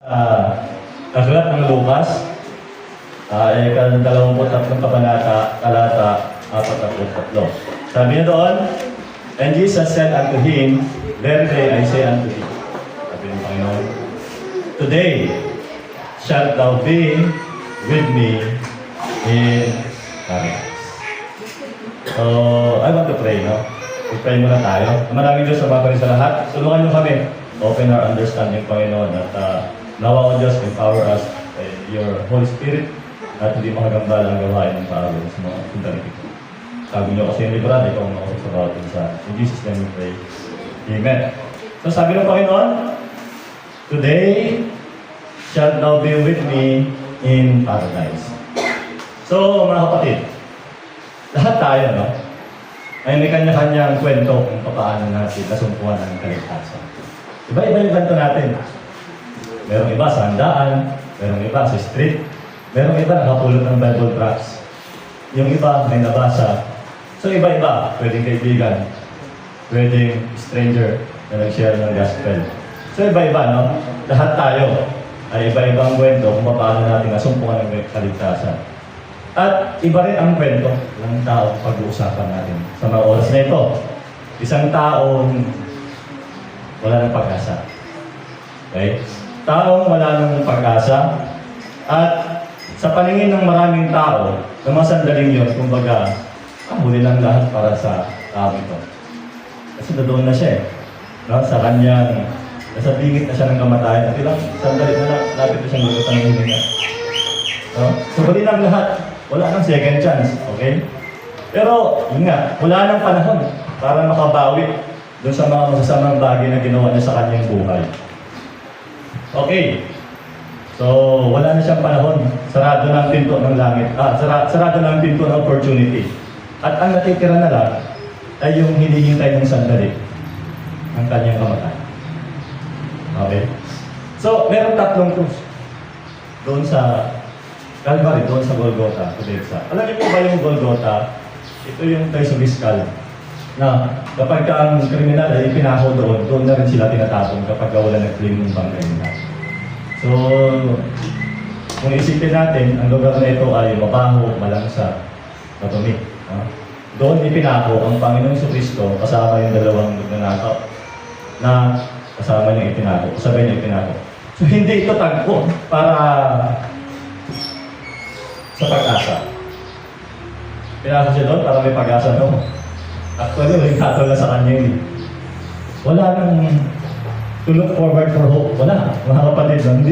Aklat ng Lucas, ika-23 kabanata, talata 43. Sabi niya doon, and Jesus said unto him, verily I say unto thee, sabi ng Panginoon, today shalt thou be with me in paradise. So, I want to pray, no? I-pray muna tayo. Maraming Diyos sa mga sa lahat. Tulungan niyo kami. Open our understanding, Panginoon, at nawa ko Diyos, empower us your Holy Spirit at hindi makagambala ang gawain ng tao sa mga sundali ito. Sabi niyo kasi yung librado, ikaw ang makusap sa bawat isa. In Jesus' name we pray. Amen. So sabi ng Panginoon, today shalt thou be with me in paradise. So mga kapatid, lahat tayo, no? Ay may kanya-kanyang kwento kung paano natin nasumpuan ang kaligtasan. Iba-iba yung kwento natin. Merong iba sa handaan, merong iba sa street, merong iba nakapulot ng Bible tracts. Yung iba may nabasa. So iba-iba, pwedeng kaibigan, pwedeng stranger na nag-share ng gospel. So iba-iba, no? Lahat tayo ay iba-ibang kwento kung paano natin nasumpuan ang kaligtasan. At iba rin ang kwento ng tao pag-uusapan natin sa mga oras na ito. Isang taong wala ng pag-asa. Okay? Taong wala ng pag-asa. At sa paningin ng maraming tao, sa mga sandaling yun, kumbaga, huli lang lahat para sa tao ito. Kasi doon na siya eh. No? Sa kanyang, nasa bingit na siya ng kamatayan. At ilang sandali na lang, lapit na siyang lutan ng hininga. No? So, huli lang lahat. Wala nang second chance, okay? Pero, yun nga, wala nang panahon para makabawi doon sa mga masasamang bagay na ginawa niya sa kanyang buhay. Okay. So, wala na siyang panahon. Sarado na ang pinto ng langit. Sarado na ang pinto ng opportunity. At ang natitira na lang ay yung hinihintay ng sandali ng kanyang kamatayan. Okay? So, meron tatlong krus doon sa Calvary, doon sa Golgotha, Tudeksa. Alam niyo po ba yung Golgotha? Ito yung Taisubiskal na kapag ang kriminal ay ipinako doon na rin sila tinatapon kapag wala nag-claim ng bangkay nila. So, kung isipin natin, ang lugar na ito ay mabaho, malangsa, matumi. Doon ipinako ang Panginoong Jesucristo kasama yung dalawang nagnanakaw na kasama niyang ipinako, kasabay niya ipinako. So, hindi ito tagpo para sa pag-asa. Pinasa siya doon para may pag-asa doon. Actually, may katol na sa kanya yun. Wala nang to look forward for hope. Wala. Mga kapatid, hindi